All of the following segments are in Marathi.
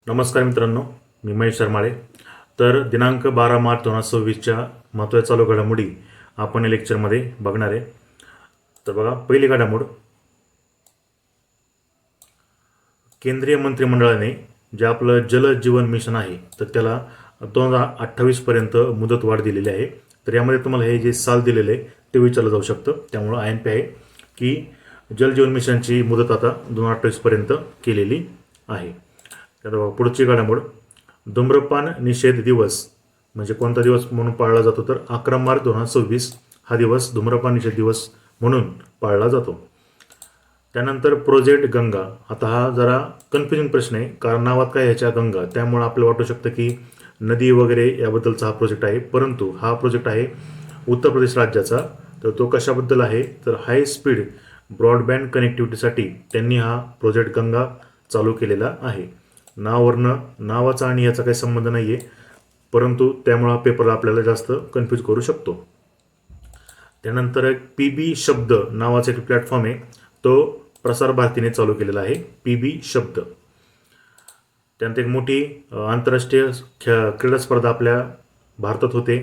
नमस्कार मित्रांनो, मी महेश शर्माळे. तर दिनांक 12 मार्च 2026च्या महत्त्वाच्या चालू घडामोडी आपण या लेक्चरमध्ये बघणार आहे. तर बघा, पहिली घडामोड, केंद्रीय मंत्रिमंडळाने जे आपलं जल जीवन मिशन आहे तर त्याला 2028पर्यंत मुदतवाढ दिलेली आहे. तर यामध्ये तुम्हाला हे जे साल दिलेलं आहे ते विचारलं जाऊ शकतं. त्यामुळं IMP आहे की जल जीवन मिशनची मुदत आता 2028पर्यंत केलेली आहे. तर बघा, पुढची घडामोड, धूम्रपान निषेध दिवस म्हणजे कोणता दिवस म्हणून पाळला जातो तर 11 मार्च 2026 हा दिवस धूम्रपान निषेध दिवस म्हणून पाळला जातो. त्यानंतर प्रोजेक्ट गंगा. आता हा जरा कन्फ्युजिंग प्रश्न आहे, कारण नावात काय ह्याच्या गंगा, त्यामुळे आपल्याला वाटू शकतं की नदी वगैरे याबद्दलचा हा प्रोजेक्ट आहे, परंतु हा प्रोजेक्ट आहे उत्तर प्रदेश राज्याचा. तर तो कशाबद्दल आहे तर हाय स्पीड ब्रॉडबँड कनेक्टिव्हिटीसाठी त्यांनी हा प्रोजेक्ट गंगा चालू केलेला आहे. नावाचा आणि याचा काही संबंध नाही आहे, परंतु त्यामुळे हा पेपर आपल्याला जास्त कन्फ्यूज करू शकतो. त्यानंतर एक PB शब्द नावाचा एक प्लॅटफॉर्म आहे, तो प्रसार भारतीने चालू केलेला आहे, PB शब्द. त्यानंतर एक मोठी आंतरराष्ट्रीय क्रीडा स्पर्धा आपल्या भारतात होते,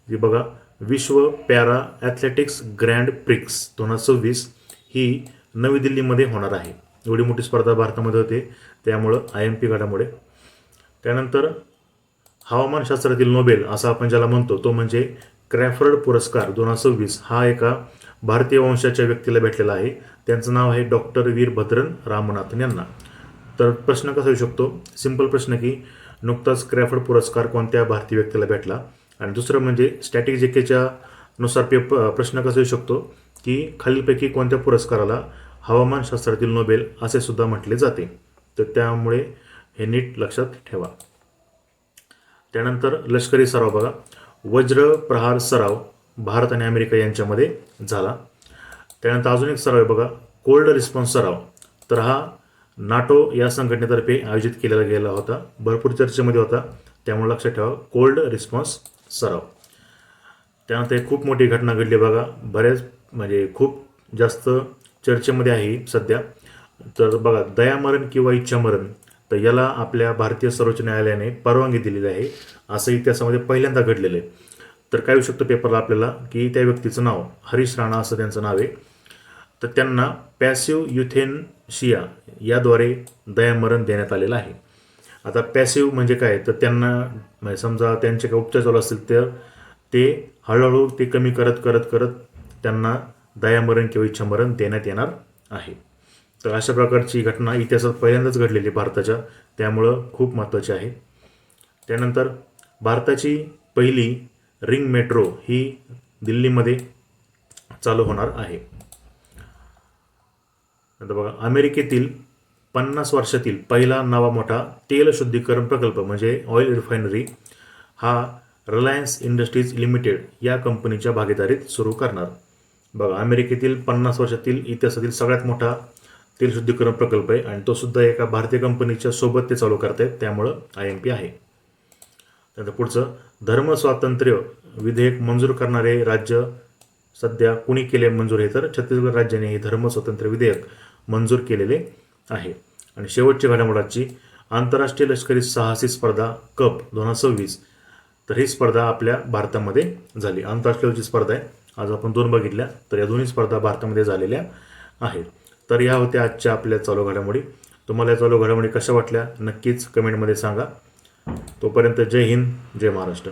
जी बघा विश्व पॅरा ॲथलेटिक्स ग्रँड प्रिक्स 2026 ही नवी दिल्लीमध्ये होणार आहे. एवढी मोठी स्पर्धा भारतामध्ये होते, त्यामुळं IMP घडामोडी. त्यानंतर हवामानशास्त्रातील नोबेल असं आपण ज्याला म्हणतो तो म्हणजे क्रॅफर्ड पुरस्कार 2026 हा एका भारतीय वंशाच्या व्यक्तीला भेटलेला आहे. त्यांचं नाव आहे डॉक्टर वीरभद्रन रामनाथन यांना. तर प्रश्न कसा येऊ शकतो, सिंपल प्रश्न की नुकताच क्रॅफर्ड पुरस्कार कोणत्या भारतीय व्यक्तीला भेटला. आणि दुसरं म्हणजे स्टॅटिक JKच्या नुसार प्रश्न कसा येऊ शकतो की खालीलपैकी कोणत्या पुरस्काराला हवामानशास्त्रातील नोबेल असे सुद्धा म्हटले जाते. तर त्यामुळे हे नीट लक्षात ठेवा. त्यानंतर लष्करी सराव बघा, वज्र प्रहार सराव भारत आणि अमेरिका यांच्यामध्ये झाला. त्यानंतर अजून एक सराव आहे बघा, कोल्ड रिस्पॉन्स सराव. तर हा NATO या संघटनेतर्फे आयोजित केलेला गेला होता, भरपूर चर्चेमध्ये होता, त्यामुळे लक्षात ठेवा कोल्ड रिस्पॉन्स सराव. त्यानंतर एक खूप मोठी घटना घडली बघा, बऱ्याच म्हणजे खूप जास्त चर्चेमध्ये आहे सध्या. तर बघा, दयामरण किंवा इच्छामरण, तर याला आपल्या भारतीय सर्वोच्च न्यायालयाने परवानगी दिलेली आहे, असं इतिहासामध्ये पहिल्यांदा घडलेलं आहे. तर काय होऊ शकतं पेपरला आपल्याला की त्या व्यक्तीचं नाव हरीश राणा असं त्यांचं नाव आहे. तर त्यांना पॅसिव्ह युथेनशिया याद्वारे दयामरण देण्यात आलेलं आहे. आता पॅसिव्ह म्हणजे काय तर त्यांना म्हणजे समजा त्यांचे काही उपचार चालू असतील तर ते हळूहळू ते कमी करत करत करत त्यांना दयामरण किंवा इच्छामरण देण्यात येणार आहे. तर अशा प्रकारची घटना इतिहासात पहिल्यांदाच घडलेली भारताच्या, त्यामुळं खूप महत्त्वाची आहे. त्यानंतर भारताची पहिली रिंग मेट्रो ही दिल्लीमध्ये चालू होणार आहे. आता बघा, अमेरिकेतील 50 वर्षातील पहिला नवा मोठा तेल शुद्धीकरण प्रकल्प म्हणजे ऑइल रिफायनरी हा रिलायन्स इंडस्ट्रीज लिमिटेड या कंपनीच्या भागीदारीत सुरू करणार. बघा, अमेरिकेतील 50 वर्षातील इतिहासातील सगळ्यात मोठा तेल शुद्धीकरण प्रकल्प आहे आणि तो सुद्धा एका भारतीय कंपनीच्या सोबत ते चालू करत आहेत, त्यामुळं IMP आहे. त्यानंतर पुढचं, धर्म स्वातंत्र्य विधेयक मंजूर करणारे राज्य सध्या कुणी केले मंजूर आहे तर छत्तीसगड राज्याने हे धर्म स्वातंत्र्य विधेयक मंजूर केलेले आहे. आणि शेवटची घडामोडाची, आंतरराष्ट्रीय लष्करी साहसी स्पर्धा कप 2026, तर ही स्पर्धा आपल्या भारतामध्ये झाली. आंतरराष्ट्रीय स्पर्धा आहे, आज आपण 2 बघितल्या, तर या दोन्ही स्पर्धा भारतामध्ये झालेल्या आहेत. तर या होत्या आजच्या आपल्या चालू घडामोडी. तुम्हाला या चालू घडामोडी कशा वाटल्या नक्कीच कमेंटमध्ये सांगा. तोपर्यंत जय हिंद, जय महाराष्ट्र.